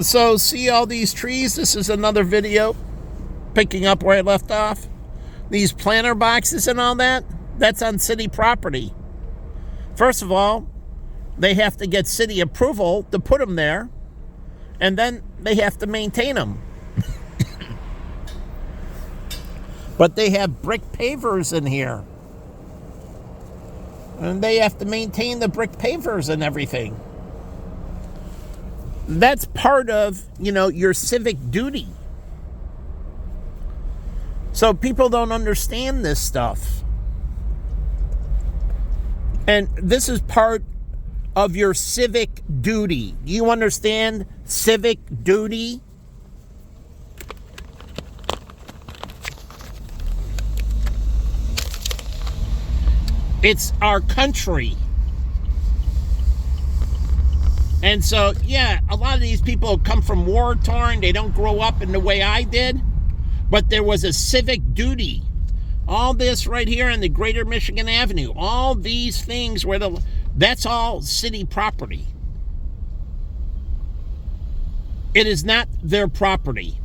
So see all these trees? This is another video picking up where I left off. These planter boxes and all that, that's on city property. First of all, they have to get city approval to put them there, and then they have to maintain them. But they have brick pavers in here, and they have to maintain the brick pavers and everything. That's part of, your civic duty. So people don't understand this stuff. And this is part of your civic duty. Do you understand civic duty? It's our country. And so, yeah, a lot of these people come from war-torn. They don't grow up in the way I did. But there was a civic duty. All this right here on the Greater Michigan Avenue, all these things that's all city property. It is not their property.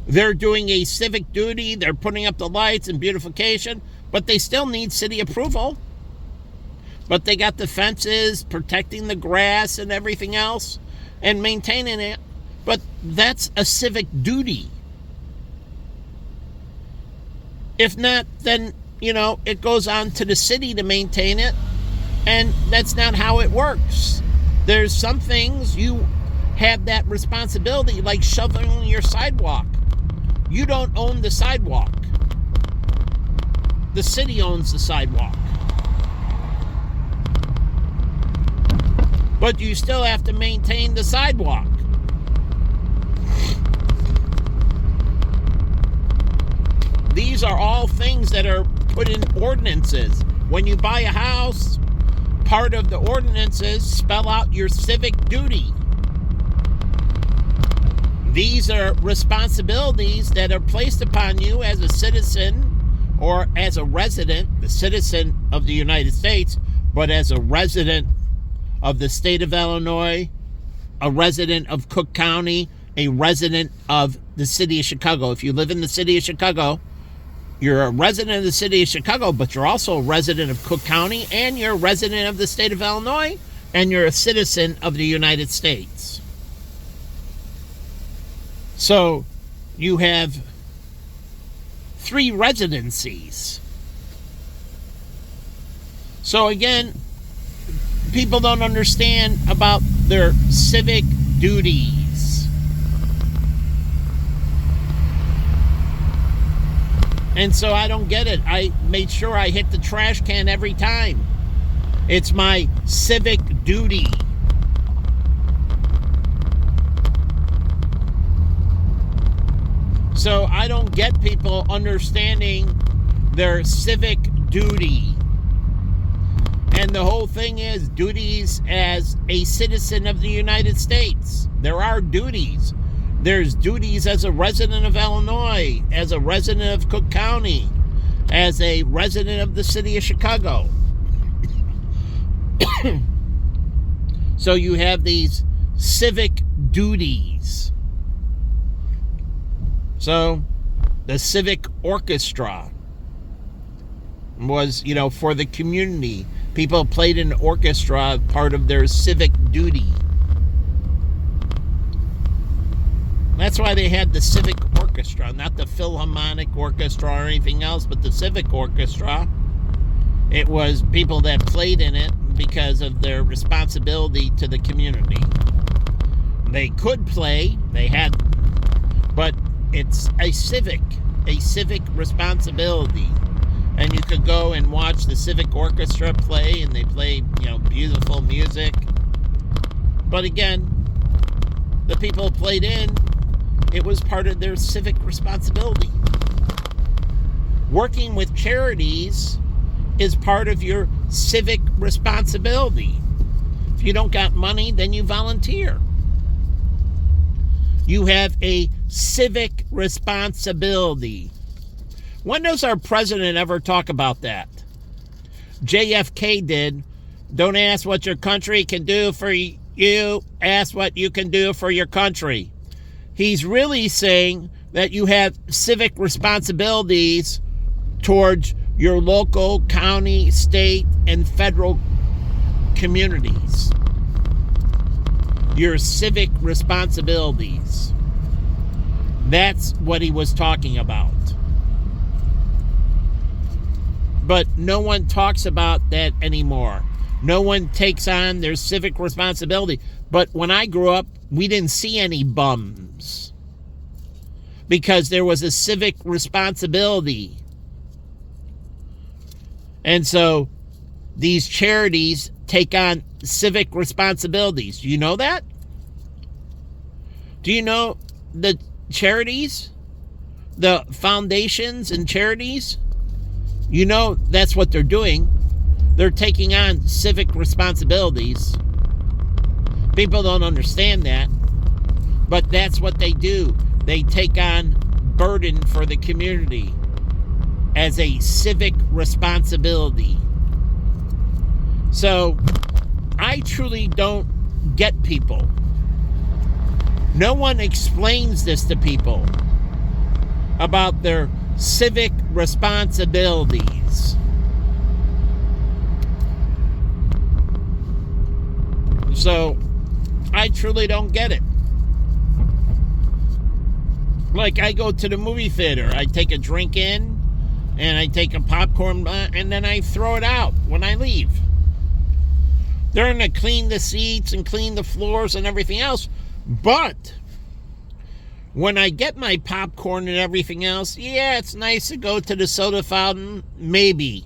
They're doing a civic duty. They're putting up the lights and beautification, but they still need city approval. But they got the fences protecting the grass and everything else and maintaining it. But that's a civic duty. If not, then, it goes on to the city to maintain it. And that's not how it works. There's some things you have that responsibility, like shoveling your sidewalk. You don't own the sidewalk. The city owns the sidewalk. But you still have to maintain the sidewalk. These are all things that are put in ordinances. When you buy a house, part of the ordinances spell out your civic duty. These are responsibilities that are placed upon you as a citizen or as a resident, the citizen of the United States, but as a resident of the state of Illinois, a resident of Cook County, a resident of the city of Chicago. If you live in the city of Chicago, you're a resident of the city of Chicago, but you're also a resident of Cook County, and you're a resident of the state of Illinois, and you're a citizen of the United States. So you have 3 residencies. So again, people don't understand about their civic duties. And so I don't get it. I made sure I hit the trash can every time. It's my civic duty. So I don't get people understanding their civic duty. And the whole thing is duties as a citizen of the United States. There are duties. There's duties as a resident of Illinois, as a resident of Cook County, as a resident of the city of Chicago. So you have these civic duties. So the civic orchestra was, for the community. People played in orchestra, part of their civic duty. That's why they had the civic orchestra, not the Philharmonic Orchestra or anything else, but the civic orchestra. It was people that played in it because of their responsibility to the community. They could play, but it's a civic responsibility. And you could go and watch the civic orchestra play, and they play, beautiful music. But again, the people who played in, it was part of their civic responsibility. Working with charities is part of your civic responsibility. If you don't got money, then you volunteer. You have a civic responsibility. When does our president ever talk about that? JFK did. Don't ask what your country can do for you ask what you can do for your country. He's really saying that you have civic responsibilities towards your local, county, state, and federal communities. Your civic responsibilities. That's what he was talking about. But no one talks about that anymore. No one takes on their civic responsibility. But when I grew up, we didn't see any bums. Because there was a civic responsibility. And so these charities take on civic responsibilities. Do you know that? Do you know the charities? The foundations and charities? You know that's what they're doing. They're taking on civic responsibilities. People don't understand that. But that's what they do. They take on burden for the community as a civic responsibility. So, I truly don't get people. No one explains this to people about their civic responsibilities. So, I truly don't get it. Like, I go to the movie theater, I take a drink in, and I take a popcorn, and then I throw it out when I leave. They're going to clean the seats and clean the floors and everything else. But when I get my popcorn and everything else, yeah, it's nice to go to the soda fountain, maybe.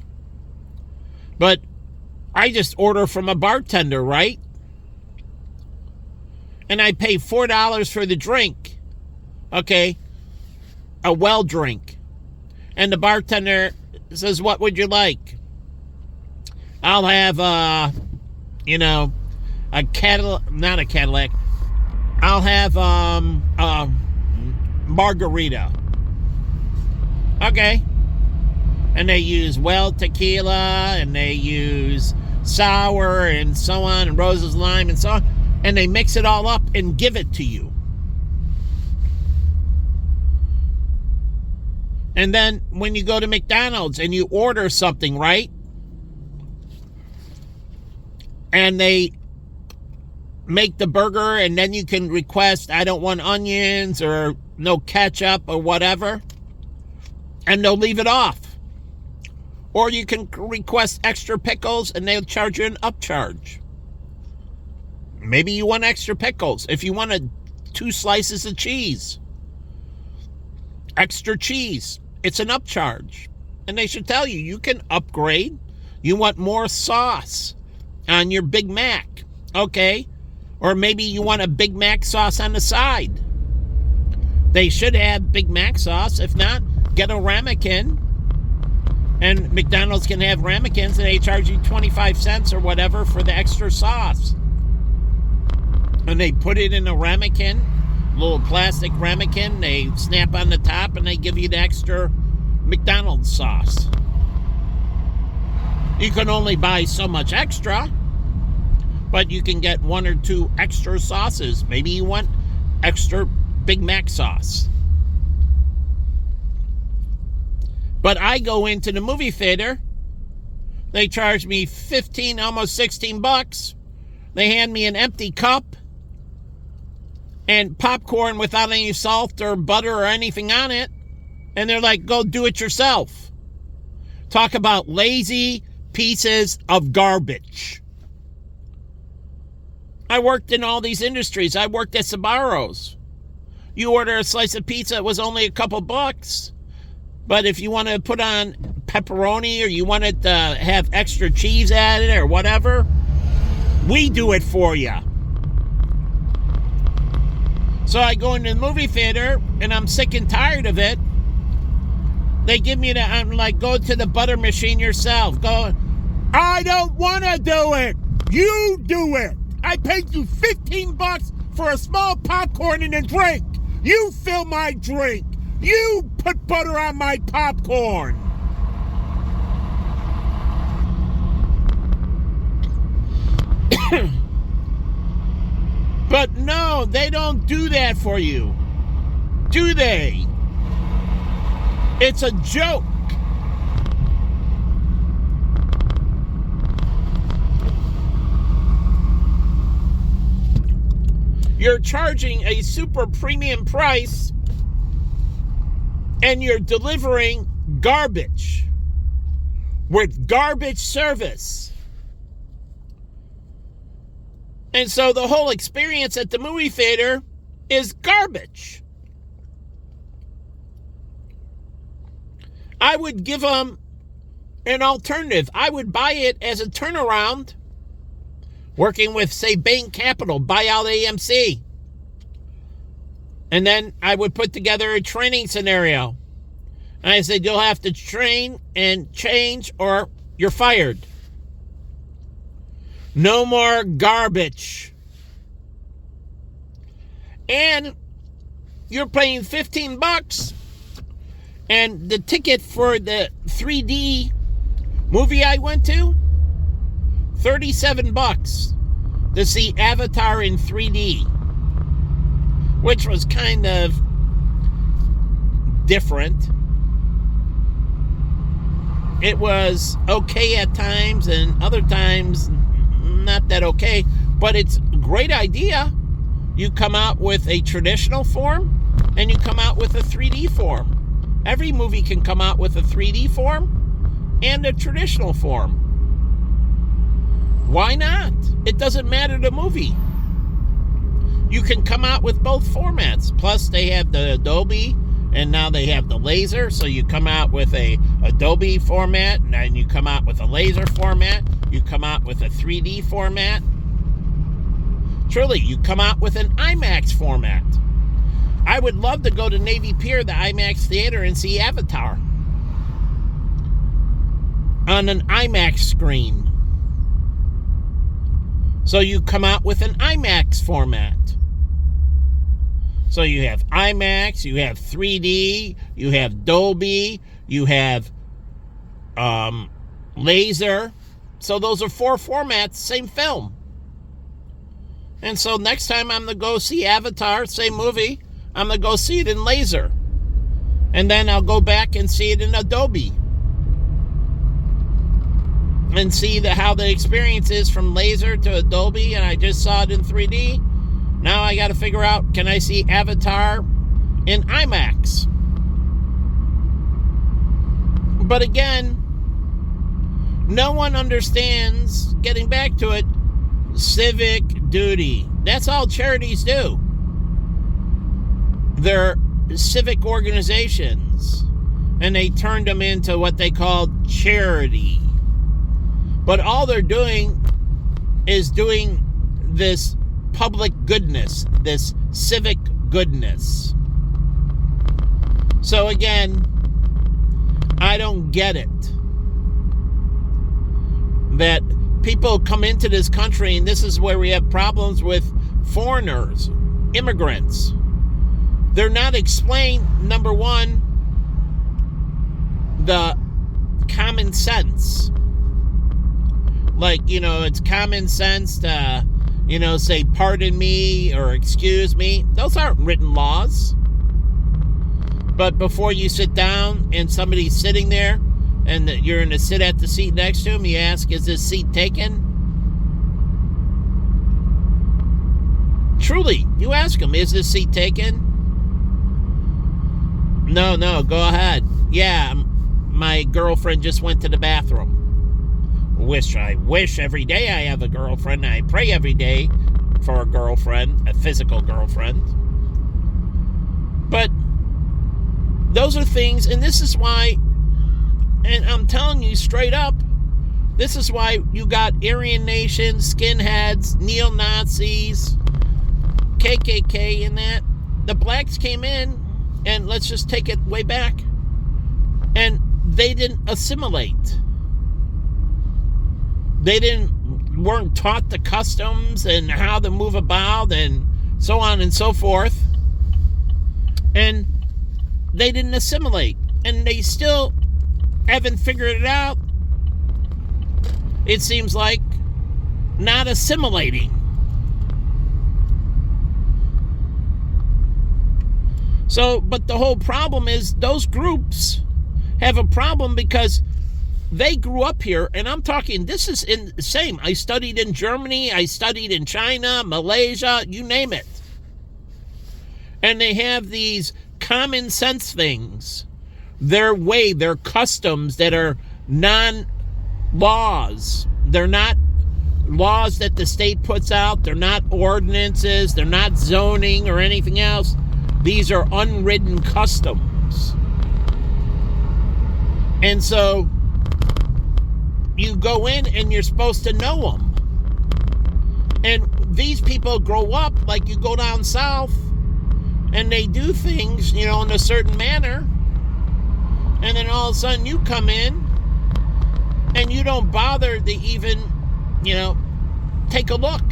But I just order from a bartender, right? And I pay $4 for the drink. Okay, a well drink. And the bartender says, what would you like? I'll have, a Cadillac, not a Cadillac. I'll have, a margarita. Okay. And they use well tequila, and they use sour, and so on, and Rose's lime, and so on. And they mix it all up and give it to you. And then when you go to McDonald's and you order something, right? And they make the burger, and then you can request, I don't want onions or no ketchup or whatever. And they'll leave it off. Or you can request extra pickles, and they'll charge you an upcharge. Maybe you want extra pickles. If you wanted 2 slices of cheese, extra cheese, it's an upcharge. And they should tell you, you can upgrade. You want more sauce on your Big Mac, okay? Or maybe you want a Big Mac sauce on the side. They should have Big Mac sauce. If not, get a ramekin. And McDonald's can have ramekins, and they charge you 25 cents or whatever for the extra sauce. And they put it in a ramekin, little plastic ramekin. They snap on the top, and they give you the extra McDonald's sauce. You can only buy so much extra, but you can get 1 or 2 extra sauces. Maybe you want extra Big Mac sauce. But I go into the movie theater. They charge me $15, almost $16. They hand me an empty cup and popcorn without any salt or butter or anything on it. And they're like, go do it yourself. Talk about lazy pieces of garbage. I worked in all these industries. I worked at Sbarro's. You order a slice of pizza, it was only a couple bucks. But if you want to put on pepperoni, or you want it to have extra cheese added or whatever, we do it for you. So I go into the movie theater, and I'm sick and tired of it. They give me I'm like, go to the butter machine yourself. Go. I don't want to do it. You do it. I paid you $15 for a small popcorn and a drink. You fill my drink. You put butter on my popcorn. But no, they don't do that for you. Do they? It's a joke. You're charging a super premium price and you're delivering garbage with garbage service. And so the whole experience at the movie theater is garbage. I would give them an alternative. I would buy it as a turnaround, working with, say, Bain Capital, buy out AMC. And then I would put together a training scenario. And I said, you'll have to train and change or you're fired. No more garbage. And you're paying $15. And the ticket for the 3D movie I went to, $37 to see Avatar in 3D, which was kind of different. It was okay at times and other times not that okay, but it's a great idea. You come out with a traditional form and you come out with a 3D form. Every movie can come out with a 3D form and a traditional form. Why not? It doesn't matter the movie. You can come out with both formats. Plus, they have the Adobe, and now they have the laser. So you come out with a Adobe format, and then you come out with a laser format. You come out with a 3D format. Truly, you come out with an IMAX format. I would love to go to Navy Pier, the IMAX theater, and see Avatar on an IMAX screen. So you come out with an IMAX format. So you have IMAX, you have 3D, you have Dolby, you have laser. So those are 4 formats, same film. And so next time I'm going to go see Avatar, same movie, I'm going to go see it in laser. And then I'll go back and see it in Adobe. And see how the experience is from laser to Adobe. And I just saw it in 3D. Now I got to figure out, can I see Avatar in IMAX? But again, no one understands, getting back to it, civic duty. That's all charities do. They're civic organizations, and they turned them into what they call charity. But all they're doing is doing this public goodness, this civic goodness. So again, I don't get it. That people come into this country, and this is where we have problems with foreigners, immigrants. They're not explained, number one, the common sense. Like, it's common sense to, say, pardon me or excuse me. Those aren't written laws. But before you sit down and somebody's sitting there and you're going to sit at the seat next to him, you ask, is this seat taken? Truly, you ask them, is this seat taken? No, go ahead. Yeah, my girlfriend just went to the bathroom. I wish every day I have a girlfriend. I pray every day for a girlfriend, a physical girlfriend. But those are things, and this is why, and I'm telling you straight up, this is why you got Aryan Nation, skinheads, neo-Nazis, KKK and that. The blacks came in, and let's just take it way back, and they didn't assimilate. They weren't taught the customs and how to move about and so on and so forth. And they didn't assimilate. And they still haven't figured it out. It seems like not assimilating. So, but the whole problem is those groups have a problem because they grew up here, and I'm talking, this is in the same. I studied in Germany, I studied in China, Malaysia, you name it. And they have these common sense things, their way, their customs that are non-laws. They're not laws that the state puts out. They're not ordinances. They're not zoning or anything else. These are unwritten customs. And so you go in and you're supposed to know them. And these people grow up like you go down south and they do things, in a certain manner. And then all of a sudden you come in and you don't bother to even, take a look.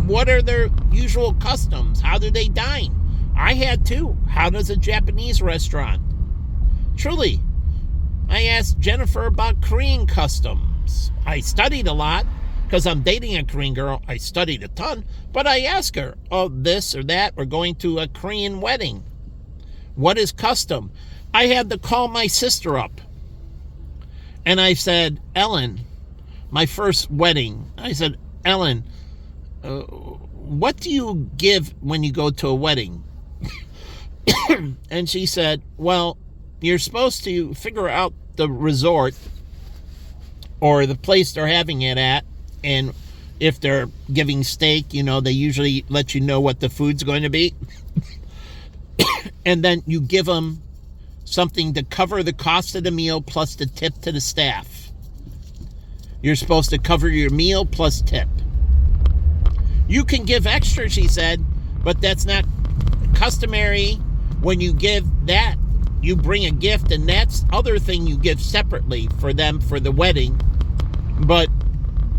What are their usual customs? How do they dine? I had to. How does a Japanese restaurant? Truly, I asked Jennifer about Korean customs. I studied a lot because I'm dating a Korean girl. I studied a ton, but I asked her, this or that. We're going to a Korean wedding. What is custom? I had to call my sister up. And I said, Ellen, my first wedding. I said, Ellen, what do you give when you go to a wedding? And she said, well, you're supposed to figure out the resort or the place they're having it at. And if they're giving steak, they usually let you know what the food's going to be. And then you give them something to cover the cost of the meal plus the tip to the staff. You're supposed to cover your meal plus tip. You can give extra, she said, but that's not customary. When you give that, you bring a gift, and that's other thing you give separately for them for the wedding. But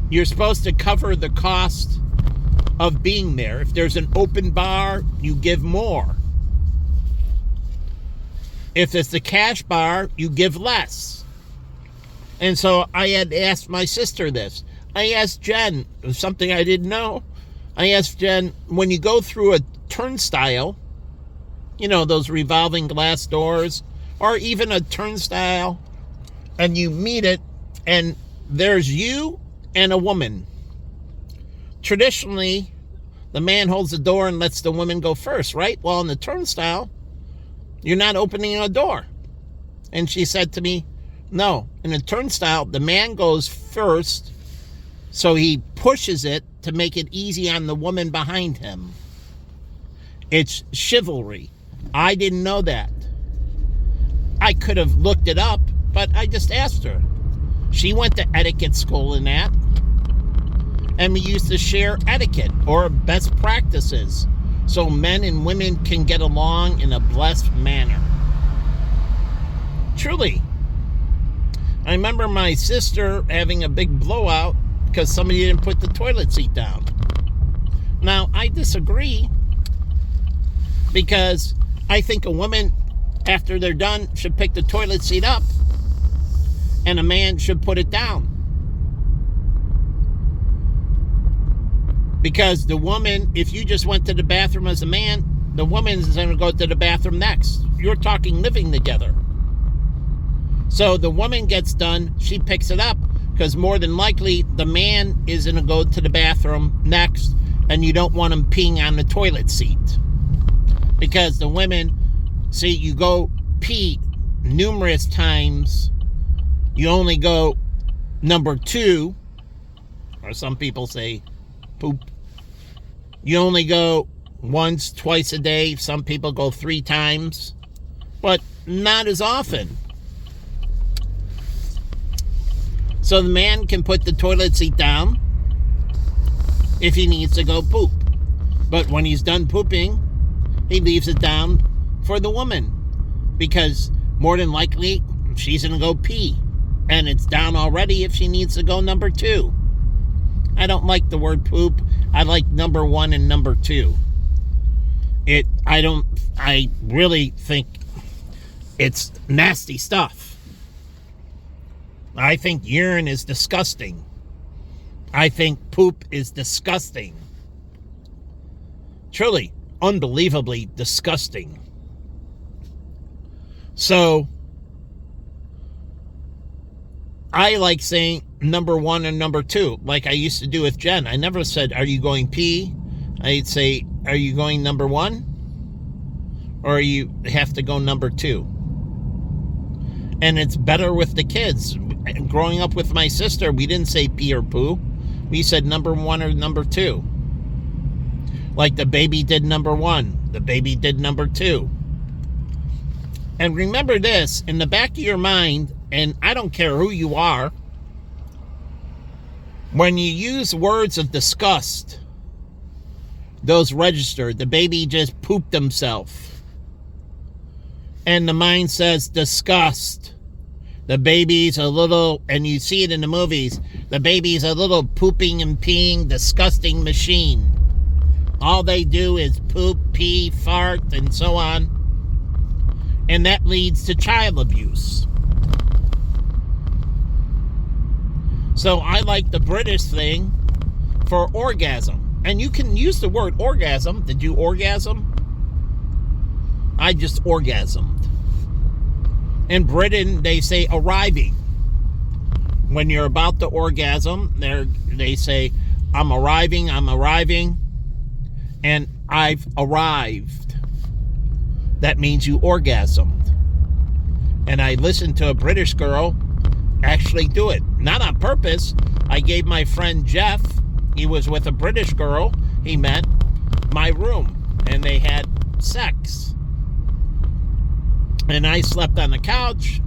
you're supposed to cover the cost of being there. If there's an open bar, you give more. If it's the cash bar, you give less. And so I had asked my sister this. I asked Jen, something I didn't know. I asked Jen, when you go through a turnstile, those revolving glass doors, or even a turnstile, and you meet it, and there's you and a woman. Traditionally, the man holds the door and lets the woman go first, right? Well, on the turnstile, you're not opening a door. And she said to me, no, in a turnstile, the man goes first, so he pushes it to make it easy on the woman behind him. It's chivalry. I didn't know that. I could have looked it up, but I just asked her. She went to etiquette school in that. And we used to share etiquette or best practices so men and women can get along in a blessed manner. Truly. I remember my sister having a big blowout because somebody didn't put the toilet seat down. Now, I disagree because I think a woman, after they're done, should pick the toilet seat up and a man should put it down. Because the woman, if you just went to the bathroom as a man, the woman is going to go to the bathroom next. You're talking living together. So the woman gets done, she picks it up, because more than likely the man is going to go to the bathroom next, and you don't want him peeing on the toilet seat. Because the women, see, you go pee numerous times, you only go number 2, or some people say poop. You only go once, twice a day. Some people go 3 times, but not as often. So the man can put the toilet seat down if he needs to go poop. But when he's done pooping, he leaves it down for the woman. Because more than likely, she's going to go pee. And it's down already if she needs to go number 2. I don't like the word poop. I like number 1 and number 2. I really think it's nasty stuff. I think urine is disgusting. I think poop is disgusting. Truly, unbelievably disgusting. So I like saying number one and number two, like I used to do with Jen. I never said, are you going pee? I'd say, are you going number one? Or you have to go number two? And it's better with the kids. Growing up with my sister, we didn't say pee or poo. We said number one or number two. Like the baby did number one. The baby did number two. And remember this, in the back of your mind, and I don't care who you are, when you use words of disgust, those register. The baby just pooped himself. And the mind says disgust. The baby's a little, and you see it in the movies, the baby's a little pooping and peeing, disgusting machine. All they do is poop, pee, fart, and so on. And that leads to child abuse. So I like the British thing for orgasm. And you can use the word orgasm. Did you orgasm? I just orgasmed. In Britain, they say arriving. When you're about to orgasm, they say, I'm arriving, and I've arrived. That means you orgasmed. And I listened to a British girl actually do it. Not on purpose. I gave my friend Jeff, he was with a British girl he met, my room, and they had sex. And I slept on the couch,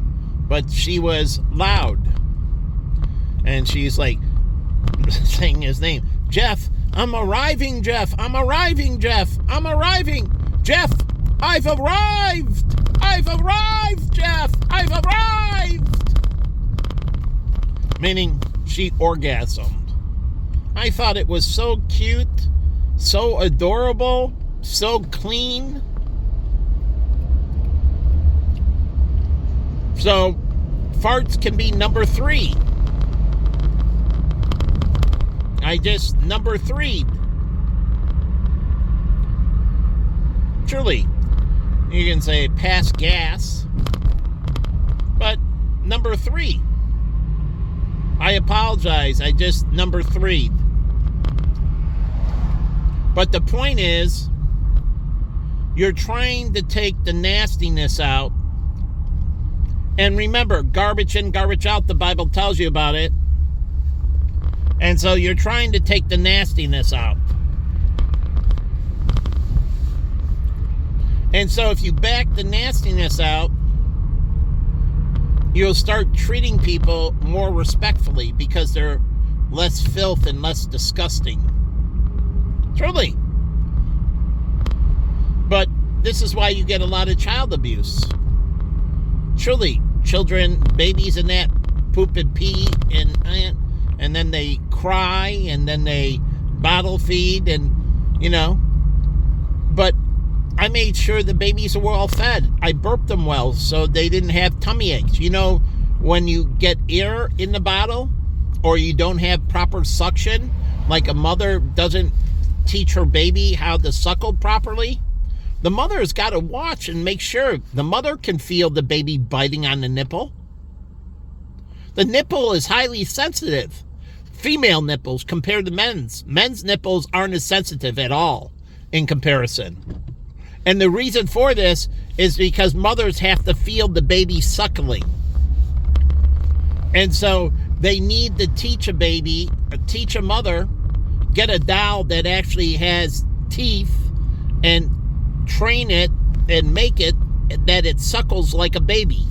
but she was loud. And she's like saying his name. Jeff, I'm arriving, Jeff. I'm arriving, Jeff. I'm arriving. Jeff, I've arrived. I've arrived, Jeff. I've arrived. Meaning she orgasmed. I thought it was so cute, so adorable, so clean. So, farts can be number 3. I just number 3. Truly, you can say pass gas, but number 3. I apologize, I just number 3. But the point is, you're trying to take the nastiness out. And remember, garbage in, garbage out, the Bible tells you about it. And so you're trying to take the nastiness out. And so if you back the nastiness out, you'll start treating people more respectfully because they're less filth and less disgusting. Truly. But this is why you get a lot of child abuse. Truly, children, babies and that poop and pee and then they cry and then they bottle feed and, you know. But I made sure the babies were all fed. I burped them well so they didn't have tummy aches. You know, when you get air in the bottle or you don't have proper suction, like a mother doesn't teach her baby how to suckle properly, the mother has got to watch and make sure the mother can feel the baby biting on the nipple. The nipple is highly sensitive. Female nipples compared to men's. Men's nipples aren't as sensitive at all in comparison. And the reason for this is because mothers have to feel the baby suckling. And so they need to teach a mother, get a doll that actually has teeth and train it and make it that it suckles like a baby.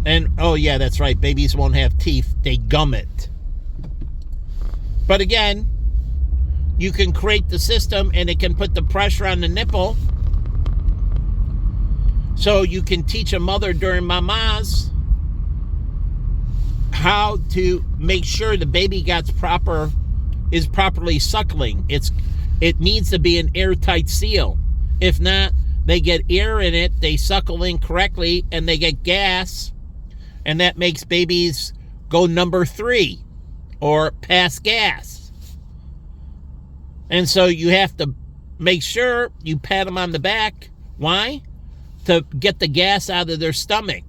And, oh yeah, that's right, babies won't have teeth, they gum it. But again, you can create the system and it can put the pressure on the nipple. So you can teach a mother during mamas how to make sure the baby is properly suckling. It needs to be an airtight seal. If not, they get air in it, they suckle incorrectly, and they get gas, and that makes babies go number 3 or pass gas. And so you have to make sure you pat them on the back. Why? to get the gas out of their stomach.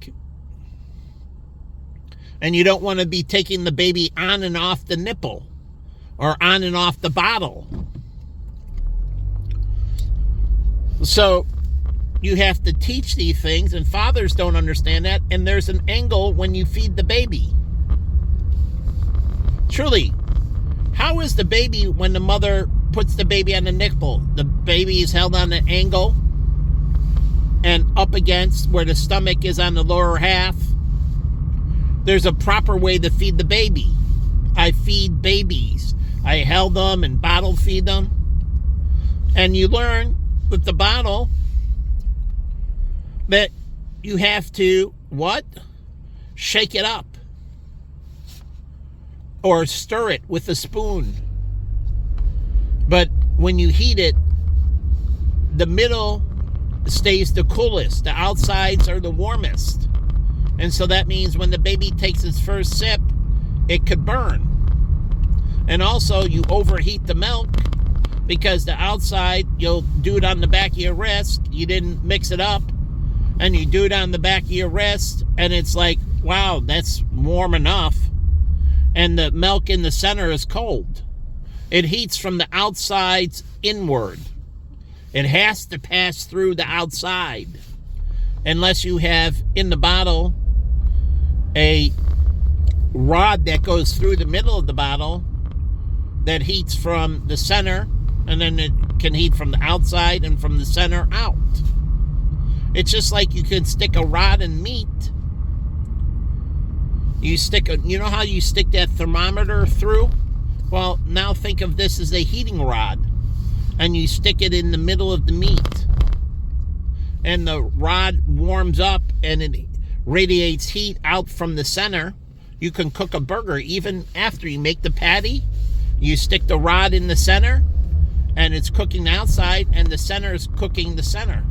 And you don't want to be taking the baby on and off the nipple or on and off the bottle. So you have to teach these things, and fathers don't understand that, and there's an angle when you feed the baby. Truly, how is the baby when the mother puts the baby on the nipple? The baby is held on an angle and up against where the stomach is on the lower half. There's a proper way to feed the baby. I feed babies. I held them and bottle feed them. And you learn with the bottle that you have to, what? Shake it up. Or stir it with a spoon. But when you heat it, the middle stays the coolest. The outsides are the warmest. And so that means when the baby takes its first sip, it could burn. And also you overheat the milk because the outside, you'll do it on the back of your wrist. You didn't mix it up. And you do it on the back of your wrist. And it's like, wow, that's warm enough. And the milk in the center is cold. It heats from the outsides inward. It has to pass through the outside. Unless you have in the bottle a rod that goes through the middle of the bottle that heats from the center, and then it can heat from the outside and from the center out. It's just like you can stick a rod in meat. You know how you stick that thermometer through? Well, now think of this as a heating rod, and you stick it in the middle of the meat, and the rod warms up and it radiates heat out from the center. You can cook a burger even after you make the patty. You stick the rod in the center, and it's cooking the outside, and the center is cooking the center,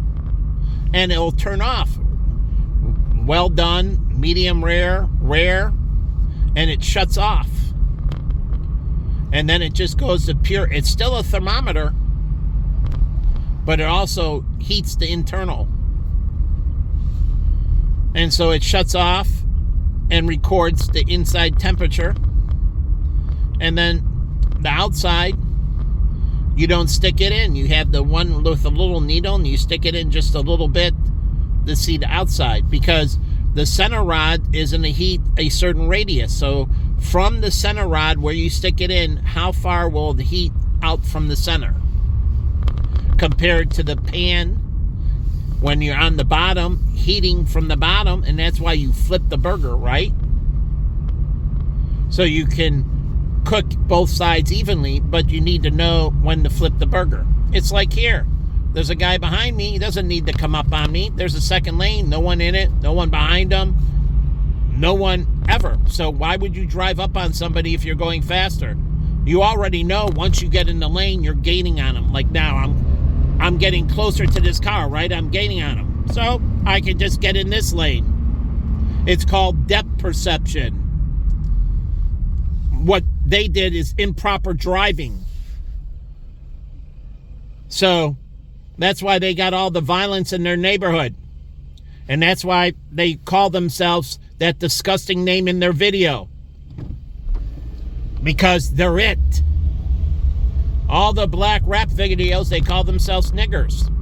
and it'll turn off. Well done, medium rare, and it shuts off. And then it just goes to pure. It's still a thermometer, but it also heats the internal. And so it shuts off and records the inside temperature. And then the outside, you don't stick it in. You have the one with a little needle, and you stick it in just a little bit to see the outside, because the center rod is in a heat a certain radius. So from the center rod where you stick it in, how far will the heat out from the center compared to the pan when you're on the bottom, heating from the bottom? And that's why you flip the burger, right? So you can cook both sides evenly, but you need to know when to flip the burger. It's like here. There's a guy behind me. He doesn't need to come up on me. There's a second lane. No one in it. No one behind him. No one ever. So why would you drive up on somebody if you're going faster? You already know once you get in the lane, you're gaining on them. Like now, I'm getting closer to this car, right? I'm gaining on them. So I can just get in this lane. It's called depth perception. What they did is improper driving. So that's why they got all the violence in their neighborhood. And that's why they call themselves that disgusting name in their video. Because they're it. All the black rap videos, they call themselves niggers.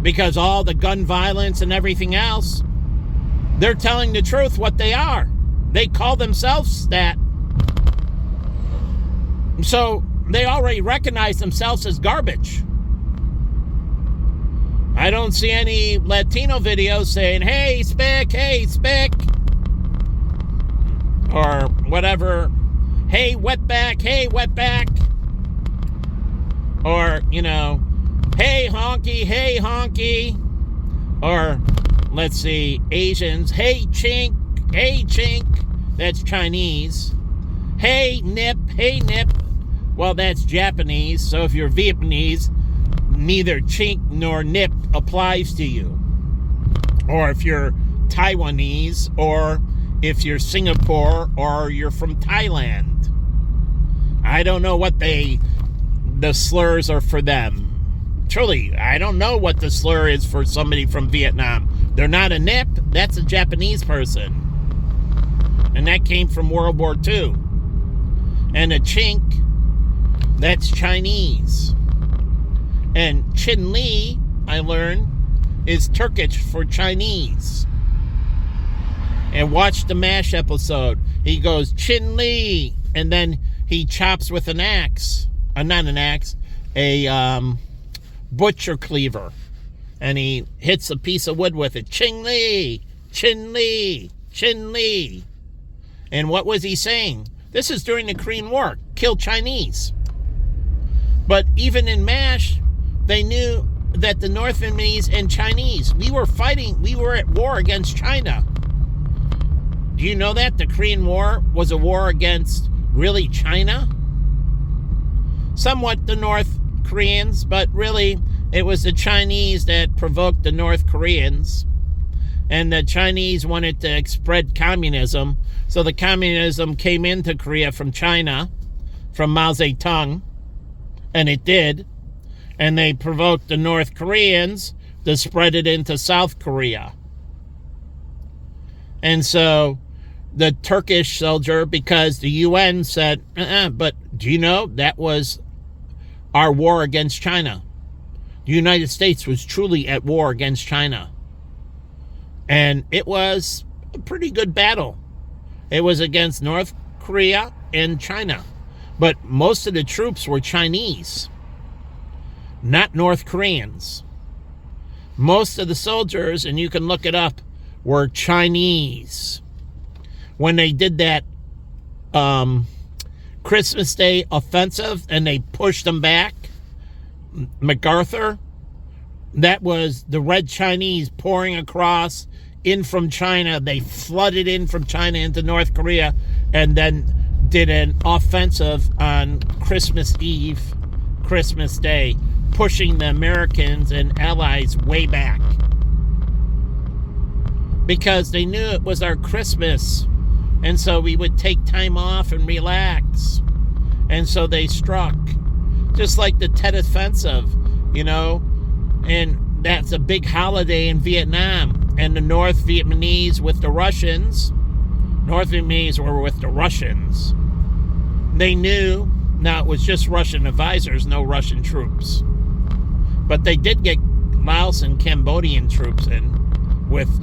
Because all the gun violence and everything else, they're telling the truth what they are. They call themselves that. So they already recognize themselves as garbage. I don't see any Latino videos saying, hey, spick, or whatever, hey, wetback, or, hey, honky, or, let's see, Asians, hey, chink, that's Chinese, hey, nip, well, that's Japanese, so if you're Vietnamese, neither chink nor nip applies to you. Or if you're Taiwanese, or if you're Singapore, or you're from Thailand. I don't know what the slurs are for them. truly, I don't know what the slur is for somebody from Vietnam. They're not a nip. That's a Japanese person. And that came from World War II. And a chink, that's Chinese. And Chin Li, I learned, is Turkish for Chinese. And watch the MASH episode. He goes, Chin Li, and then he chops with an axe. Not an axe, a butcher cleaver. And he hits a piece of wood with it. Chin Li, Chin Li, Chin Li. And what was he saying? This is during the Korean War. Kill Chinese. But even in MASH, they knew that the North Vietnamese and Chinese, we were at war against China. Do you know that? The Korean War was a war against, really, China? Somewhat the North Koreans, but really, it was the Chinese that provoked the North Koreans. And the Chinese wanted to spread communism. So the communism came into Korea from China, from Mao Zedong, and it did. And they provoked the North Koreans to spread it into South Korea. And so the Turkish soldier, because the UN said, but do you know that was our war against China? The United States was truly at war against China. And it was a pretty good battle. It was against North Korea and China. But most of the troops were Chinese, not North Koreans. Most of the soldiers, and you can look it up, were Chinese. When they did that Christmas Day offensive and they pushed them back, MacArthur, that was the Red Chinese pouring across in from China. They flooded in from China into North Korea and then did an offensive on Christmas Eve, Christmas Day, pushing the Americans and allies way back. Because they knew it was our Christmas. And so we would take time off and relax. And so they struck. Just like the Tet Offensive, you know. And that's a big holiday in Vietnam. And the North Vietnamese with the Russians. North Vietnamese were with the Russians. They knew. Now it was just Russian advisors, no Russian troops. But they did get Laos and Cambodian troops in with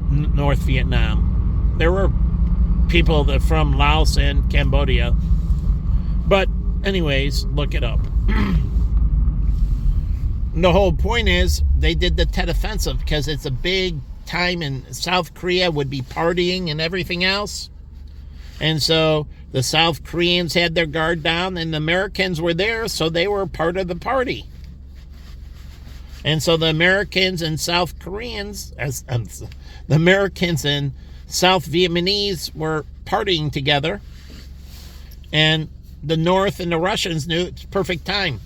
North Vietnam. There were people from Laos and Cambodia. But anyways, look it up. The whole point is they did the Tet Offensive because it's a big time in South Korea would be partying and everything else. And so the South Koreans had their guard down and the Americans were there, so they were part of the party. And so the Americans and South Koreans, the Americans and South Vietnamese were partying together. And the North and the Russians knew it's perfect time.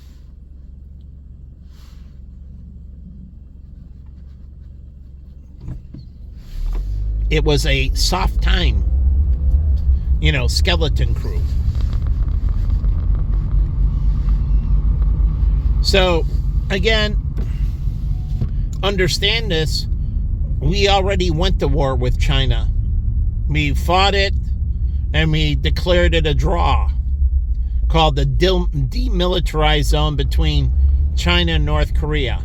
It was a soft time, you know, skeleton crew. So, again, understand this. We already went to war with China. We fought it, and we declared it a draw, called the demilitarized zone between China and North Korea.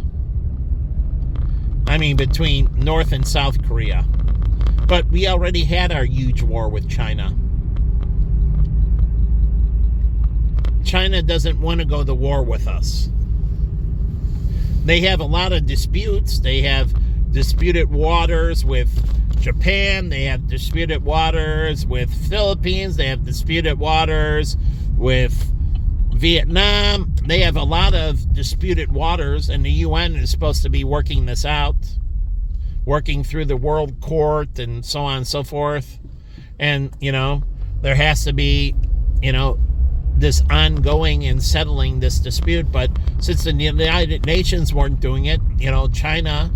I mean, between North and South Korea. But we already had our huge war with China. China doesn't want to go to war with us. They have a lot of disputes. They have disputed waters with Japan. They have disputed waters with Philippines. They have disputed waters with Vietnam. They have a lot of disputed waters, and the UN is supposed to be working this out, working through the World Court and so on and so forth. And, you know, there has to be, you know, this ongoing and settling this dispute. But since the United Nations weren't doing it, you know, China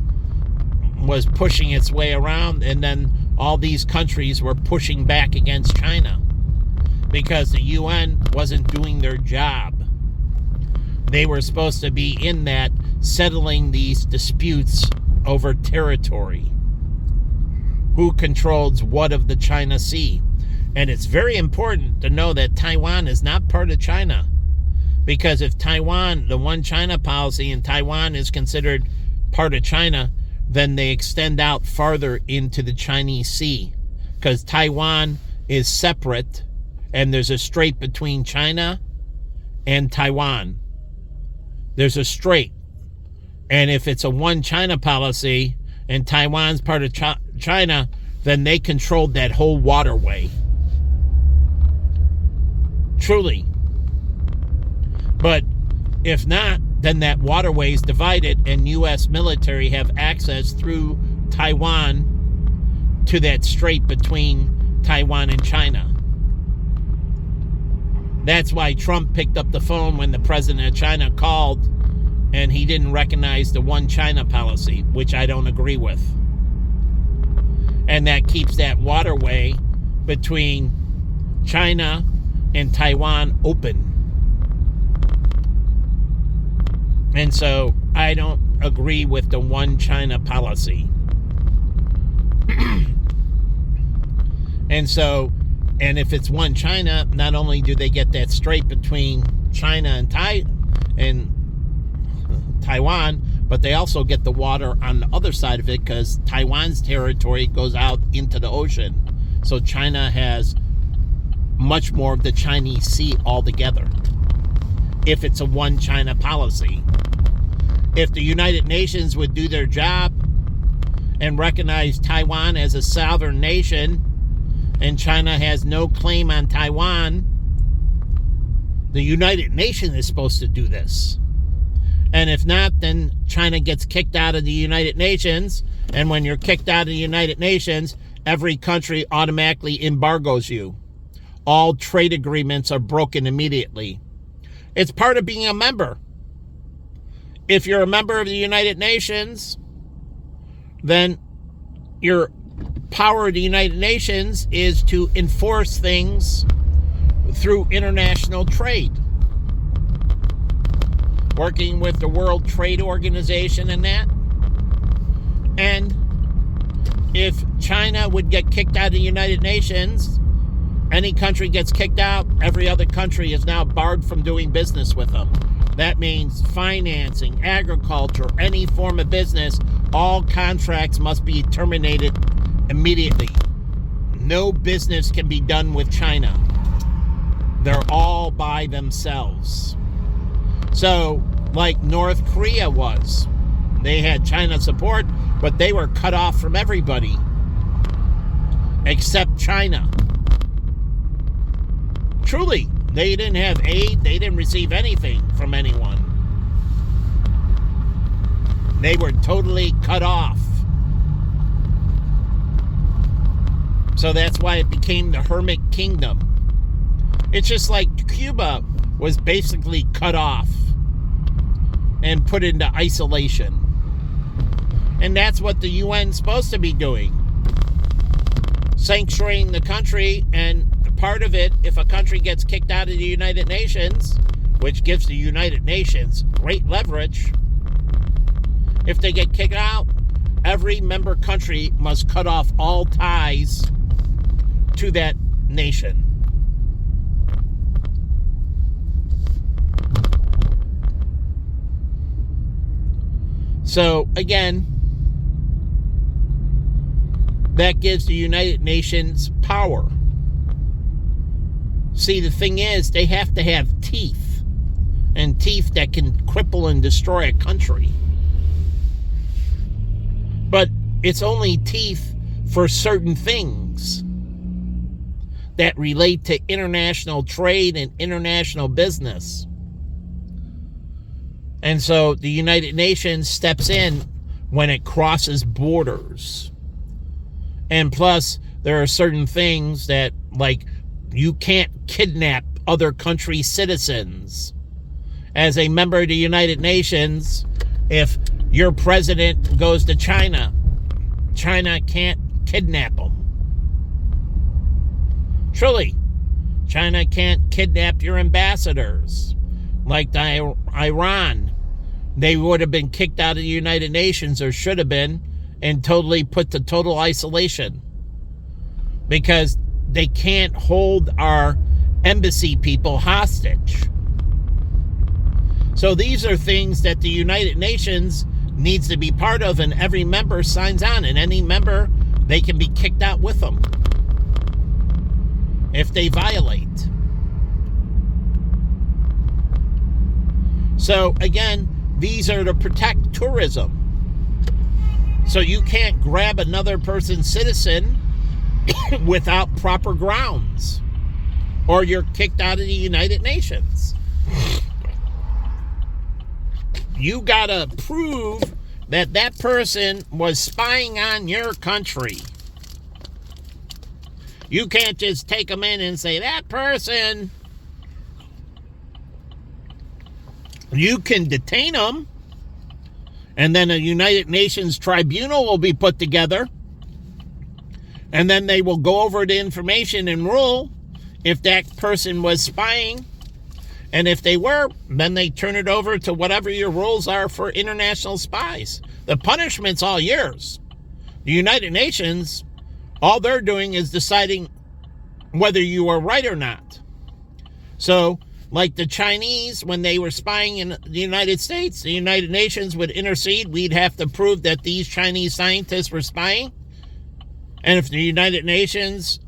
was pushing its way around, and then all these countries were pushing back against China because the UN wasn't doing their job. They were supposed to be in that, settling these disputes over territory. Who controls what of the China Sea? And it's very important to know that Taiwan is not part of China. Because if Taiwan, the one China policy in Taiwan is considered part of China, then they extend out farther into the Chinese Sea. Because Taiwan is separate, and there's a strait between China and Taiwan. There's a strait. And if it's a one China policy and Taiwan's part of China, then they controlled that whole waterway. Truly. But if not, then that waterway is divided and U.S. military have access through Taiwan to that strait between Taiwan and China. That's why Trump picked up the phone when the president of China called and he didn't recognize the one China policy, which I don't agree with. And that keeps that waterway between China and Taiwan open. And so I don't agree with the one China policy. And if it's one China, not only do they get that strait between China and Taiwan, but they also get the water on the other side of it because Taiwan's territory goes out into the ocean. So China has much more of the Chinese Sea altogether. If it's a one China policy. If the United Nations would do their job and recognize Taiwan as a sovereign nation and China has no claim on Taiwan, the United Nations is supposed to do this. And if not, then China gets kicked out of the United Nations. And when you're kicked out of the United Nations, every country automatically embargoes you. All trade agreements are broken immediately. It's part of being a member. If you're a member of the United Nations, then your power of the United Nations is to enforce things through international trade. Working with the World Trade Organization and that. And if China would get kicked out of the United Nations, any country gets kicked out, every other country is now barred from doing business with them. That means financing, agriculture, any form of business, all contracts must be terminated immediately. No business can be done with China. They're all by themselves. So, like North Korea was, they had China support, but they were cut off from everybody except China. Truly, they didn't have aid. They didn't receive anything from anyone. They were totally cut off. So that's why it became the Hermit Kingdom. It's just like Cuba was basically cut off and put into isolation. And that's what the UN's supposed to be doing. Sanctuarying the country, and part of it, if a country gets kicked out of the United Nations, which gives the United Nations great leverage, if they get kicked out, every member country must cut off all ties to that nation. So, again, that gives the United Nations power. See, the thing is, they have to have teeth, and teeth that can cripple and destroy a country. But it's only teeth for certain things that relate to international trade and international business. And so the United Nations steps in when it crosses borders. And plus, there are certain things that, like, you can't kidnap other countries' citizens. As a member of the United Nations, if your president goes to China, China can't kidnap him. Truly, China can't kidnap your ambassadors. like Iran. They would have been kicked out of the United Nations, or should have been, and totally put to total isolation. Because they can't hold our embassy people hostage. So these are things that the United Nations needs to be part of, and every member signs on. And any member, they can be kicked out with them if they violate. So again, these are to protect tourism. So you can't grab another person's citizen without proper grounds, or you're kicked out of the United Nations. You gotta prove that that person was spying on your country. You can't just take them in and say, that person. You can detain them, and then a United Nations tribunal will be put together, and then they will go over the information and rule if that person was spying. And if they were, then they turn it over to whatever your rules are for international spies. The punishment's all yours. The United Nations, all they're doing is deciding whether you are right or not. So, like the Chinese, when they were spying in the United States, the United Nations would intercede. We'd have to prove that these Chinese scientists were spying. And if the United Nations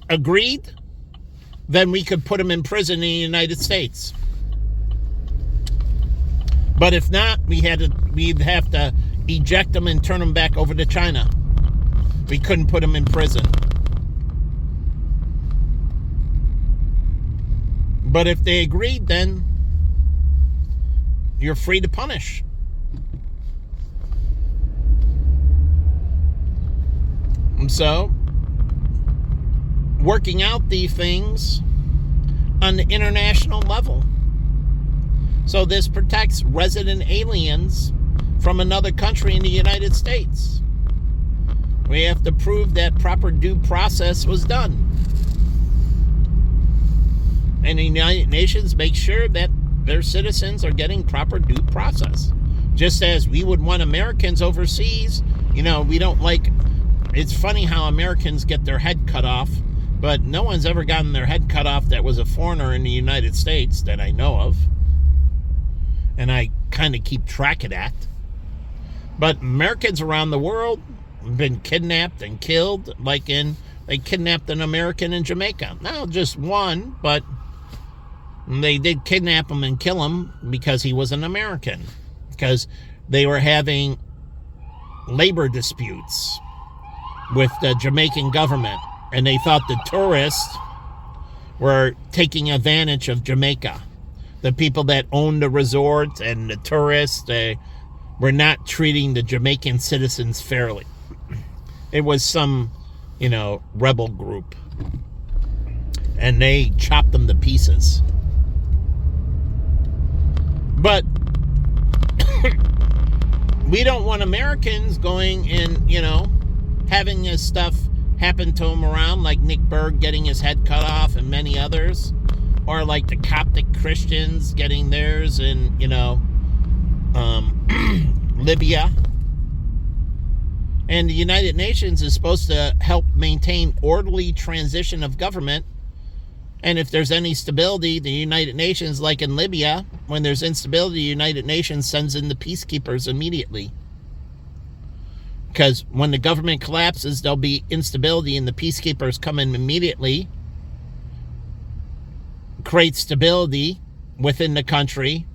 agreed, then we could put them in prison in the United States. But if not, we'd have to eject them and turn them back over to China. We couldn't put them in prison. But if they agreed, then you're free to punish. And so, working out these things on the international level. So this protects resident aliens from another country in the United States. We have to prove that proper due process was done. And the United Nations makes sure that their citizens are getting proper due process. Just as we would want Americans overseas, we don't like... It's funny how Americans get their head cut off, but no one's ever gotten their head cut off that was a foreigner in the United States that I know of. And I kind of keep track of that. But Americans around the world have been kidnapped and killed, they kidnapped an American in Jamaica. Now, just one, but they did kidnap him and kill him because he was an American. Because they were having labor disputes with the Jamaican government. And they thought the tourists were taking advantage of Jamaica. The people that owned the resort and the tourists, they were not treating the Jamaican citizens fairly. It was some, rebel group. And they chopped them to pieces. But we don't want Americans going and, having this stuff happen to them around, like Nick Berg getting his head cut off and many others. Or like the Coptic Christians getting theirs in, Libya. And the United Nations is supposed to help maintain orderly transition of government. And if there's any stability, the United Nations, like in Libya, when there's instability, the United Nations sends in the peacekeepers immediately. Because when the government collapses, there'll be instability and the peacekeepers come in immediately, create stability within the country,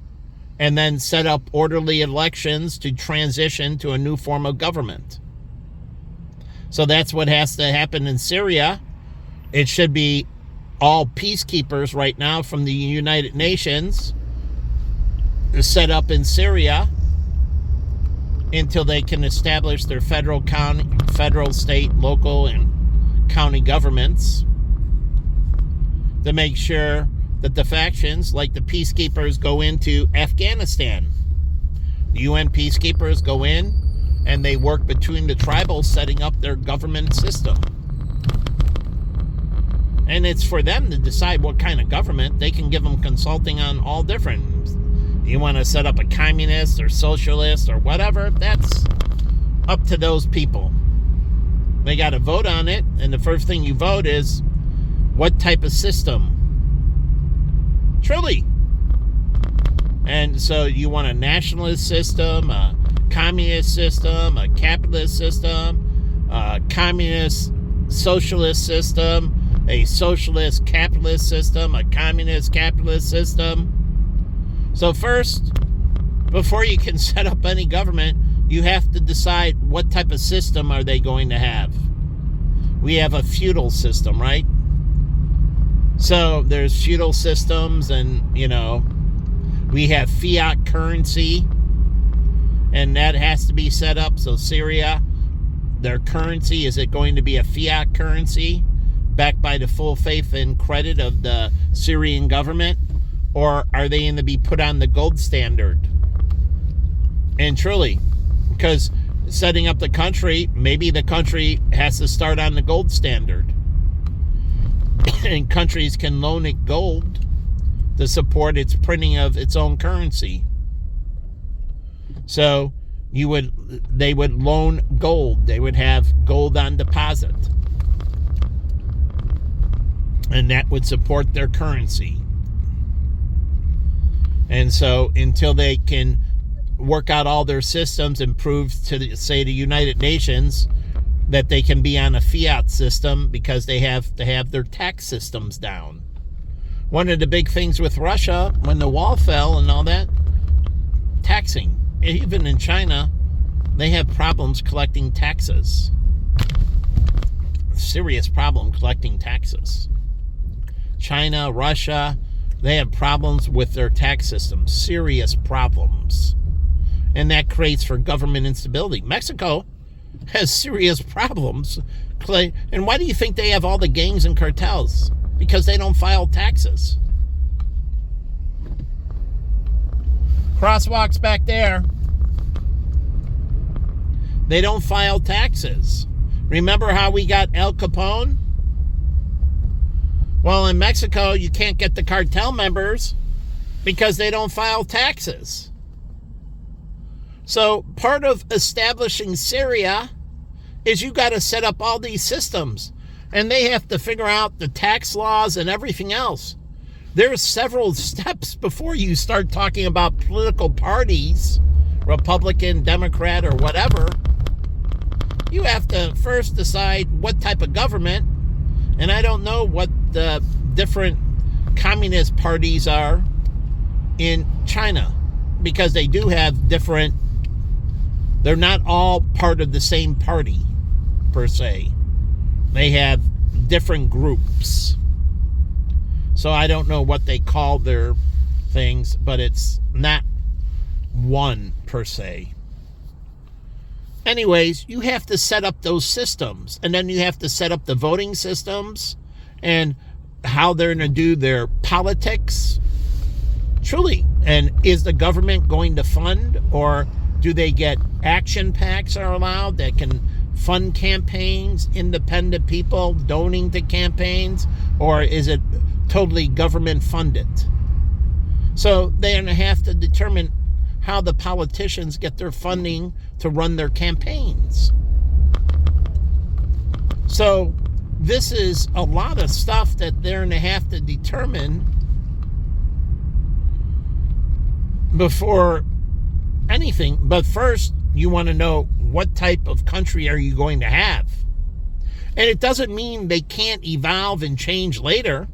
and then set up orderly elections to transition to a new form of government. So that's what has to happen in Syria. It should be all peacekeepers right now from the United Nations set up in Syria until they can establish their federal, state, local, and county governments to make sure that the factions, like the peacekeepers, go into Afghanistan. The UN peacekeepers go in and they work between the tribals setting up their government system. And it's for them to decide what kind of government. They can give them consulting on all different. You want to set up a communist or socialist or whatever, that's up to those people. They got to vote on it, and the first thing you vote is what type of system. Truly. And so you want a nationalist system, a communist system, a capitalist system, a communist socialist system, a socialist capitalist system, a communist capitalist system. So first, before you can set up any government, you have to decide what type of system are they going to have. We have a feudal system, right? So there's feudal systems, and, we have fiat currency, and that has to be set up. So Syria, their currency, is it going to be a fiat currency backed by the full faith and credit of the Syrian government? Or are they going to be put on the gold standard? And truly, because setting up the country, maybe the country has to start on the gold standard. And countries can loan it gold to support its printing of its own currency. So they would loan gold. They would have gold on deposit. And that would support their currency. And so until they can work out all their systems and prove to, the United Nations that they can be on a fiat system, because they have to have their tax systems down. One of the big things with Russia, when the wall fell and all that, taxing. Even in China, they have problems collecting taxes. Serious problem collecting taxes. China, Russia, they have problems with their tax system. Serious problems. And that creates for government instability. Mexico has serious problems. And why do you think they have all the gangs and cartels? Because they don't file taxes. Crosswalks back there. They don't file taxes. Remember how we got Al Capone? Well, in Mexico, you can't get the cartel members because they don't file taxes. So part of establishing Syria is you got to set up all these systems. And they have to figure out the tax laws and everything else. There's several steps before you start talking about political parties, Republican, Democrat, or whatever. You have to first decide what type of government. And I don't know what the different communist parties are in China, because they do have different, they're not all part of the same party, per se. They have different groups. So I don't know what they call their things, but it's not one, per se. Anyways, you have to set up those systems, and then you have to set up the voting systems and how they're going to do their politics. Truly. And is the government going to fund, or do they get action packs are allowed that can fund campaigns, independent people donating to campaigns, or is it totally government funded? So they're going to have to determine how the politicians get their funding to run their campaigns. So this is a lot of stuff that they're going to have to determine before anything. But first, you want to know what type of country are you going to have. And it doesn't mean they can't evolve and change later,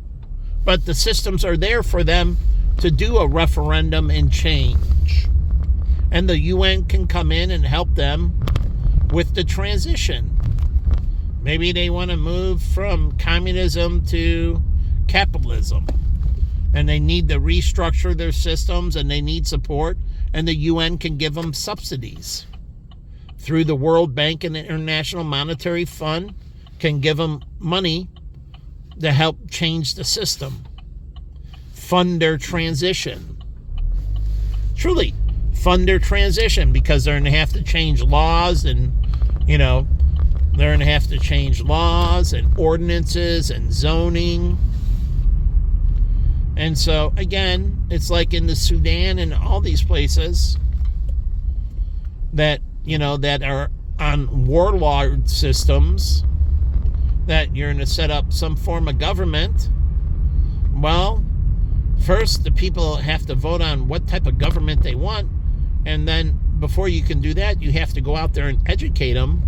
but the systems are there for them to do a referendum and change. And the UN can come in and help them with the transition. Maybe they want to move from communism to capitalism. And they need to restructure their systems, and they need support. And the UN can give them subsidies. Through the World Bank and the International Monetary Fund can give them money to help change the system. Fund their transition. Truly, fund their transition, because they're going to have to change laws, and, they're going to have to change laws and ordinances and zoning. And so, again, it's like in the Sudan and all these places that, that are on warlord systems, that you're going to set up some form of government. Well, first, the people have to vote on what type of government they want. And then before you can do that, you have to go out there and educate them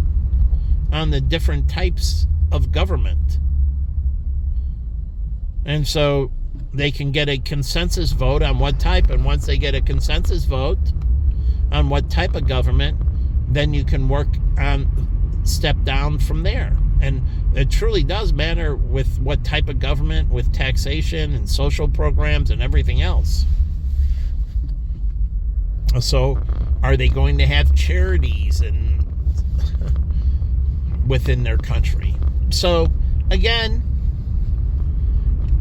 on the different types of government. And so they can get a consensus vote on what type. And once they get a consensus vote on what type of government, then you can work on step down from there. And it truly does matter with what type of government, with taxation and social programs and everything else. So are they going to have charities and within their country? So again,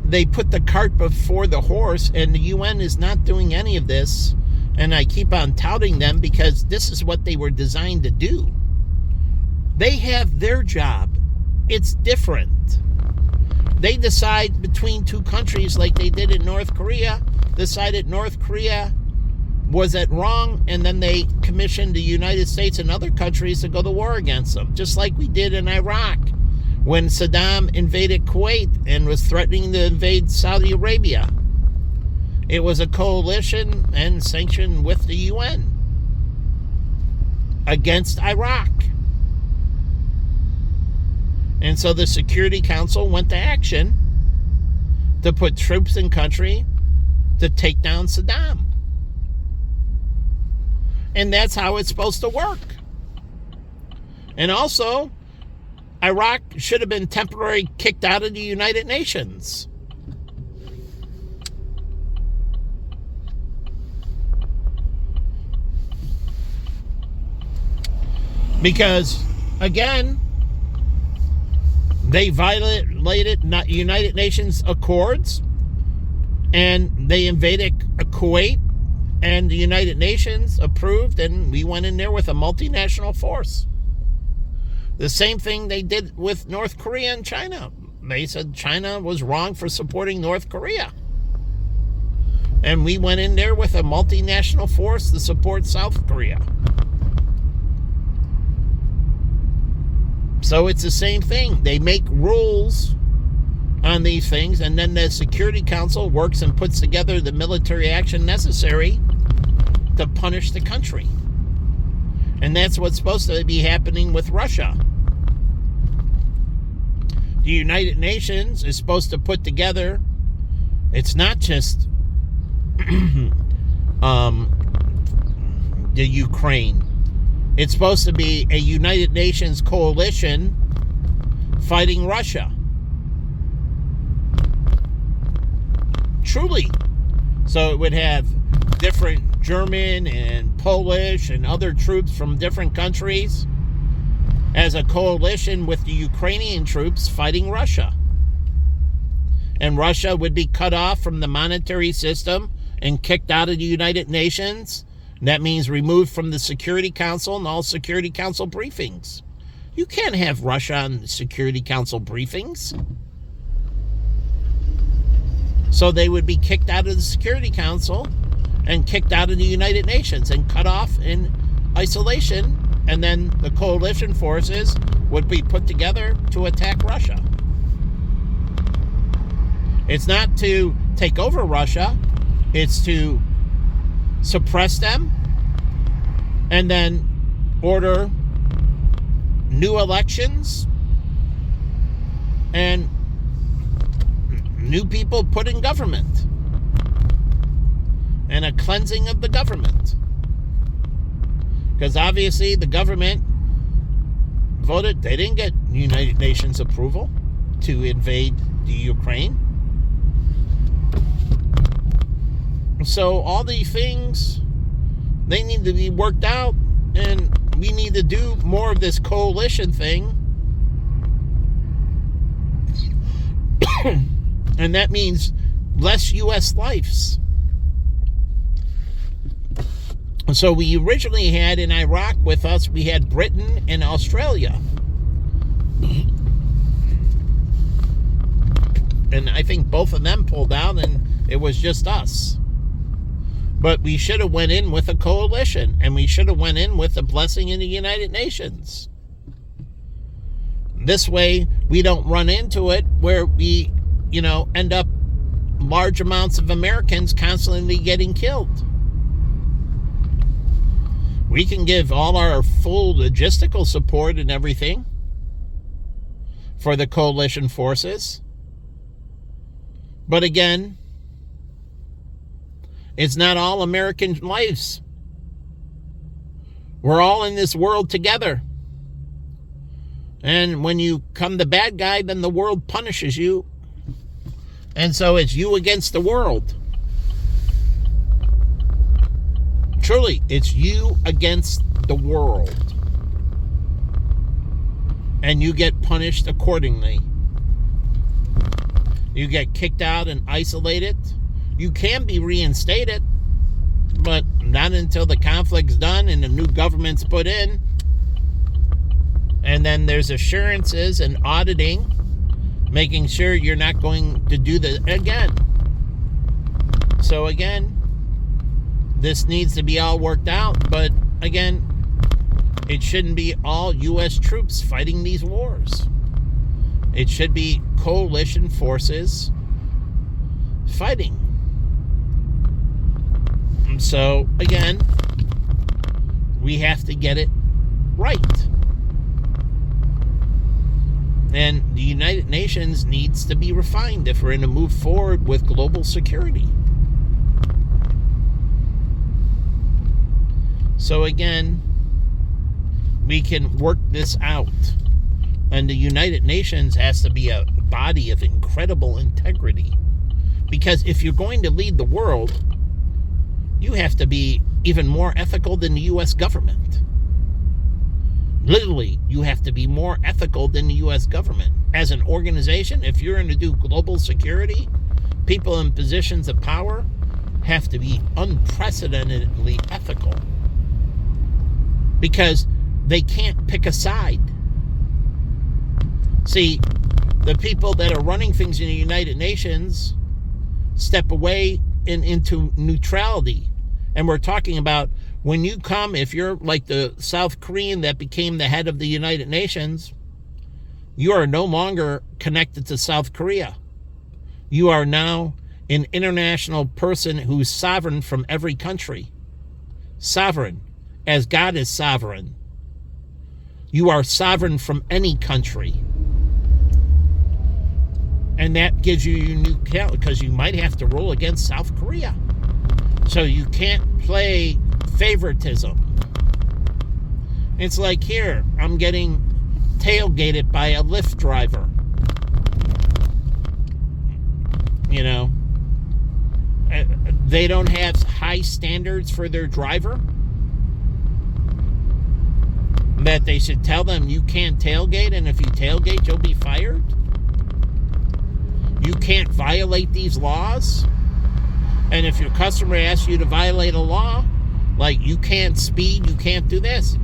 they put the cart before the horse, and the UN is not doing any of this. And I keep on touting them because this is what they were designed to do. They have their job. It's different. They decide between two countries like they did in North Korea, decided North Korea was it wrong, and then they commissioned the United States and other countries to go to war against them, just like we did in Iraq when Saddam invaded Kuwait and was threatening to invade Saudi Arabia. It was a coalition and sanctioned with the UN against Iraq. And so the Security Council went to action to put troops in country to take down Saddam. And that's how it's supposed to work. And also, Iraq should have been temporarily kicked out of the United Nations. Because, again, they violated United Nations accords, and they invaded Kuwait, and the United Nations approved, and we went in there with a multinational force. The same thing they did with North Korea and China. They said China was wrong for supporting North Korea. And we went in there with a multinational force to support South Korea. So it's the same thing. They make rules on these things, and then the Security Council works and puts together the military action necessary to punish the country. And that's what's supposed to be happening with Russia. The United Nations is supposed to put together, it's not just the Ukraine. It's supposed to be a United Nations coalition fighting Russia. Truly. So it would have different German and Polish and other troops from different countries as a coalition with the Ukrainian troops fighting Russia. And Russia would be cut off from the monetary system and kicked out of the United Nations. That means removed from the Security Council and all Security Council briefings. You can't have Russia on Security Council briefings. So they would be kicked out of the Security Council and kicked out of the United Nations and cut off in isolation. And then the coalition forces would be put together to attack Russia. It's not to take over Russia. It's to suppress them and then order new elections and new people put in government and a cleansing of the government. Because obviously the government voted, they didn't get United Nations approval to invade the Ukraine. So all these things, they need to be worked out, and we need to do more of this coalition thing. And that means less U.S. lives. So we originally had in Iraq with us, we had Britain and Australia. And I think both of them pulled out, and It was just us. But we should have went in with a coalition, and we should have went in with a blessing in the United Nations. This way, we don't run into it where we, end up large amounts of Americans constantly getting killed. We can give all our full logistical support and everything for the coalition forces. But again, it's not all American lives. We're all in this world together. And when you come the bad guy, then the world punishes you. And so it's you against the world. Truly, it's you against the world. And you get punished accordingly. You get kicked out and isolated. You can be reinstated, but not until the conflict's done and a new government's put in. And then there's assurances and auditing, making sure you're not going to do that again. So again, this needs to be all worked out, but again, it shouldn't be all U.S. troops fighting these wars. It should be coalition forces fighting. And so, again, we have to get it right. And the United Nations needs to be refined if we're going to move forward with global security. So again, we can work this out. And the United Nations has to be a body of incredible integrity. Because if you're going to lead the world, you have to be even more ethical than the U.S. government. Literally, you have to be more ethical than the U.S. government. As an organization, if you're going to do global security, people in positions of power have to be unprecedentedly ethical. Because they can't pick a side. See, the people that are running things in the United Nations step away into neutrality. And we're talking about when you come, if you're like the South Korean that became the head of the United Nations, you are no longer connected to South Korea. You are now an international person who's sovereign from every country. Sovereign, as God is sovereign. You are sovereign from any country. And that gives you unique talent because you might have to roll against South Korea. So you can't play favoritism. It's like here, I'm getting tailgated by a Lyft driver. They don't have high standards for their driver. That they should tell them you can't tailgate, and if you tailgate, you'll be fired. You can't violate these laws. And if your customer asks you to violate a law, like you can't speed, you can't do this.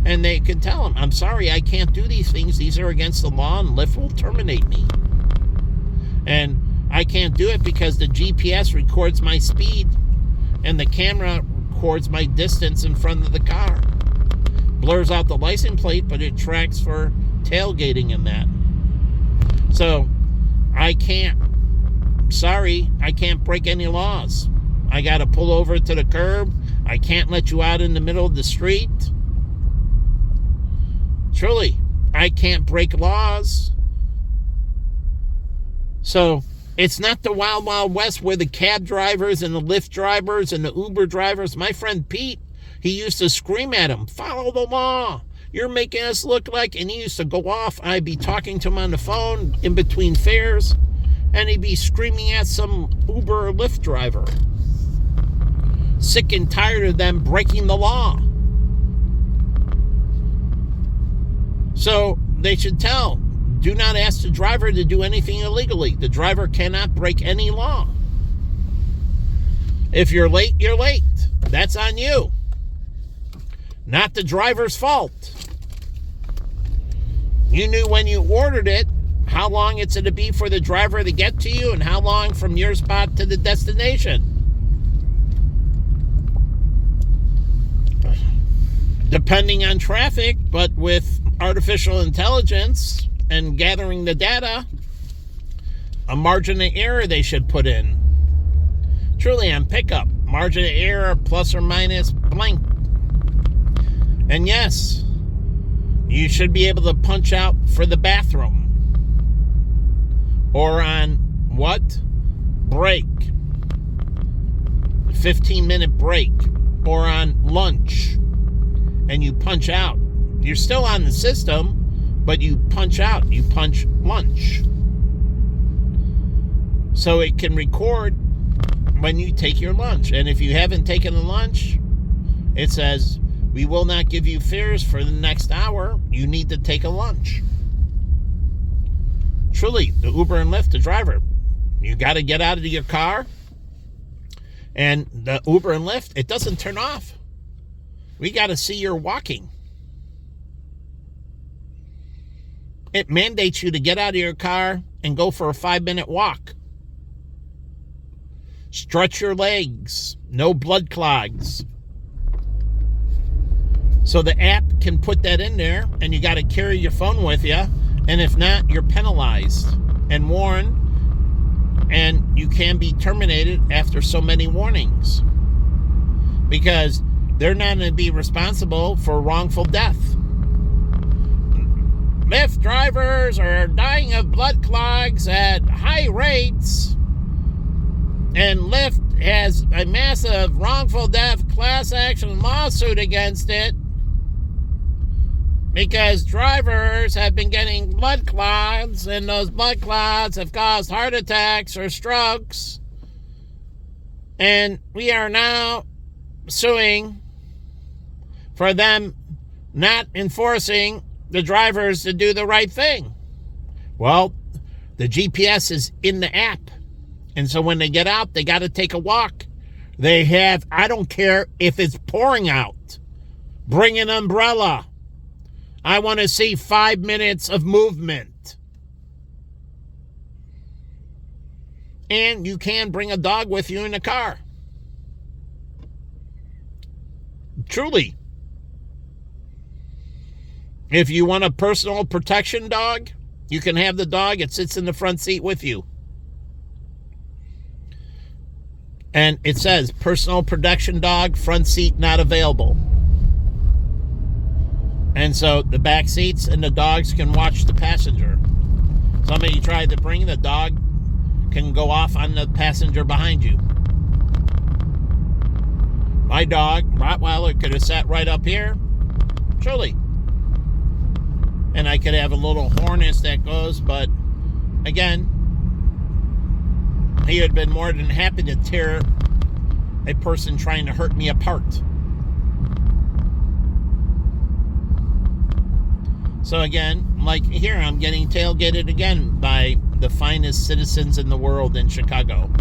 And they can tell them, I'm sorry, I can't do these things. These are against the law, and Lyft will terminate me. And I can't do it because the GPS records my speed and the camera records my distance in front of the car. Blurs out the license plate, but it tracks for tailgating and that. So I can't break any laws. I got to pull over to the curb. I can't let you out in the middle of the street. Truly, I can't break laws. So it's not the wild, wild west where the cab drivers and the Lyft drivers and the Uber drivers, my friend Pete, he used to scream at him, follow the law. You're making us look like, and he used to go off. I'd be talking to him on the phone in between fares, and he'd be screaming at some Uber or Lyft driver. Sick and tired of them breaking the law. So they should tell, do not ask the driver to do anything illegally. The driver cannot break any law. If you're late, you're late. That's on you. Not the driver's fault. You knew when you ordered it how long it's going to be for the driver to get to you and how long from your spot to the destination. Depending on traffic, but with artificial intelligence and gathering the data, a margin of error they should put in. Truly on pickup, margin of error plus or minus blank. And yes, you should be able to punch out for the bathroom. Or on what? Break. 15-minute break. Or on lunch. And you punch out. You're still on the system, but you punch out. You punch lunch. So it can record when you take your lunch. And if you haven't taken the lunch, it says, we will not give you fares for the next hour. You need to take a lunch. Truly, the Uber and Lyft, the driver, you got to get out of your car. And the Uber and Lyft, it doesn't turn off. We got to see you're walking. It mandates you to get out of your car and go for a 5-minute walk. Stretch your legs. No blood clogs. So the app can put that in there, and you got to carry your phone with you. And if not, you're penalized and warned, and you can be terminated after so many warnings. Because they're not going to be responsible for wrongful death. Lyft drivers are dying of blood clogs at high rates, and Lyft has a massive wrongful death class action lawsuit against it because drivers have been getting blood clots, and those blood clots have caused heart attacks or strokes. And we are now suing for them not enforcing the drivers to do the right thing. Well, the GPS is in the app. And so when they get out, they got to take a walk. They have, I don't care if it's pouring out. Bring an umbrella. I want to see 5 minutes of movement. And you can bring a dog with you in the car. Truly. If you want a personal protection dog, you can have the dog. It sits in the front seat with you. And it says, personal protection dog, front seat not available. And so the back seats and the dogs can watch the passenger. Somebody tried to bring the dog, can go off on the passenger behind you. My dog, Rottweiler, could have sat right up here. Truly. And I could have a little harness that goes, but again, he had been more than happy to tear a person trying to hurt me apart. So again, like here, I'm getting tailgated again by the finest citizens in the world in Chicago.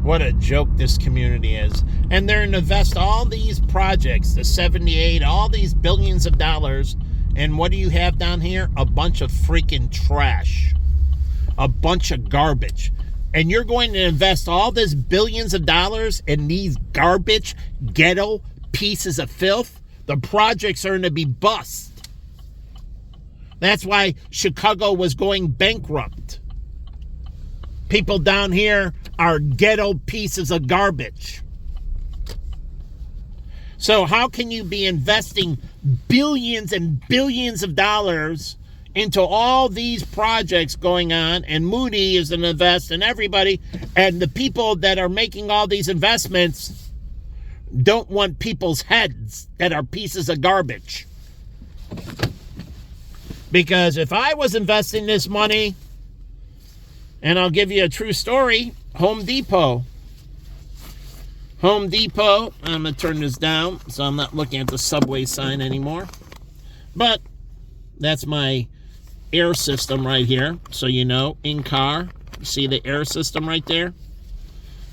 What a joke this community is. And they're going to invest all these projects, the 78, all these billions of dollars. And what do you have down here? A bunch of freaking trash. A bunch of garbage. And you're going to invest all this billions of dollars in these garbage, ghetto pieces of filth? The projects are going to be bust. That's why Chicago was going bankrupt. People down here are ghetto pieces of garbage. So how can you be investing billions and billions of dollars into all these projects going on, and Moody is an invest, and everybody, and the people that are making all these investments don't want people's heads that are pieces of garbage. Because if I was investing this money, and I'll give you a true story, Home Depot. I'm going to turn this down so I'm not looking at the subway sign anymore. But that's my air system right here. So you know, in car, see the air system right there?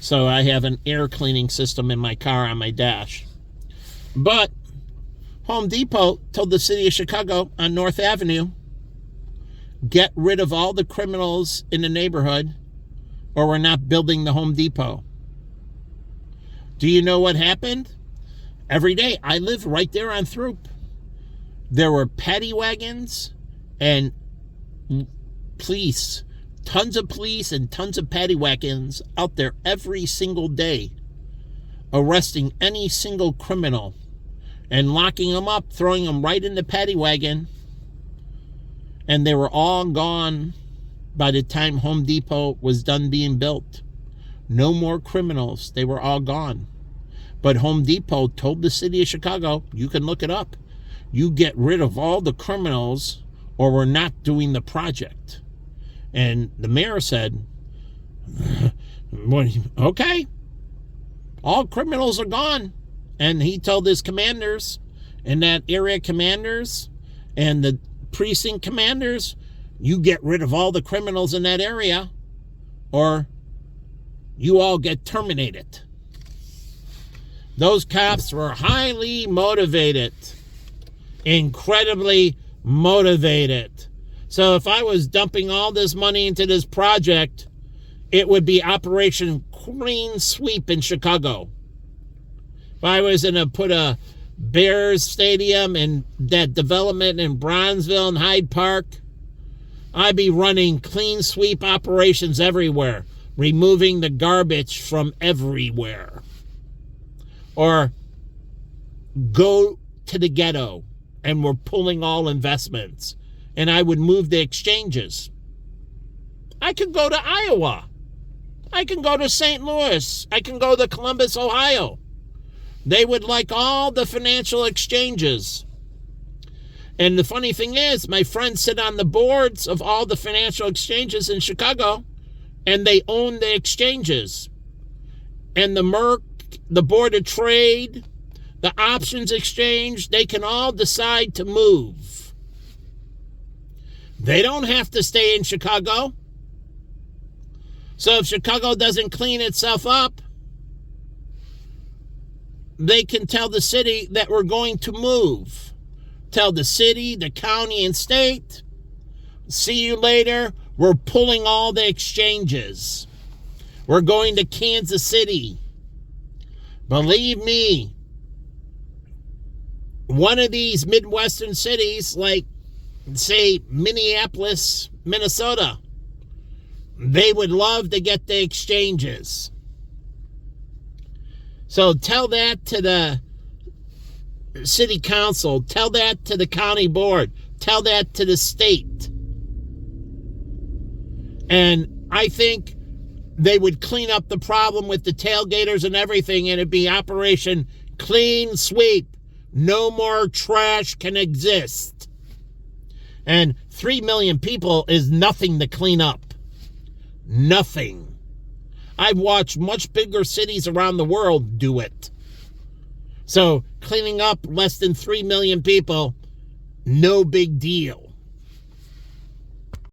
So I have an air cleaning system in my car on my dash. But Home Depot told the city of Chicago on North Avenue, get rid of all the criminals in the neighborhood, or we're not building the Home Depot. Do you know what happened? Every day, I live right there on Throop. There were paddy wagons and police, tons of police and tons of paddy wagons out there every single day, arresting any single criminal and locking them up, throwing them right in the paddy wagon. And they were all gone by the time Home Depot was done being built. No more criminals. They were all gone. But Home Depot told the city of Chicago, you can look it up, you get rid of all the criminals or we're not doing the project. And the mayor said, okay, all criminals are gone. And he told his commanders and that area commanders and the precinct commanders, you get rid of all the criminals in that area or you all get terminated. Those cops were highly motivated, incredibly motivated. So if I was dumping all this money into this project, it would be Operation Clean Sweep in Chicago. If I was going to put a Bears stadium and that development in Bronzeville and Hyde Park, I'd be running clean sweep operations everywhere, removing the garbage from everywhere. Or go to the ghetto and we're pulling all investments. And I would move the exchanges. I could go to Iowa. I can go to St. Louis. I can go to Columbus, Ohio. They would like all the financial exchanges. And the funny thing is, my friends sit on the boards of all the financial exchanges in Chicago, and they own the exchanges. And the Merck, the Board of Trade, the Options Exchange, they can all decide to move. They don't have to stay in Chicago. So if Chicago doesn't clean itself up, they can tell the city that we're going to move. Tell the city, the county, and state, see you later. We're pulling all the exchanges. We're going to Kansas City. Believe me, one of these Midwestern cities, like, say, Minneapolis, Minnesota, they would love to get the exchanges. So tell that to the city council. Tell that to the county board. Tell that to the state. And I think they would clean up the problem with the tailgaters and everything, and it'd be Operation Clean Sweep. No more trash can exist. And 3 million people is nothing to clean up. Nothing. I've watched much bigger cities around the world do it. So cleaning up less than 3 million people, no big deal.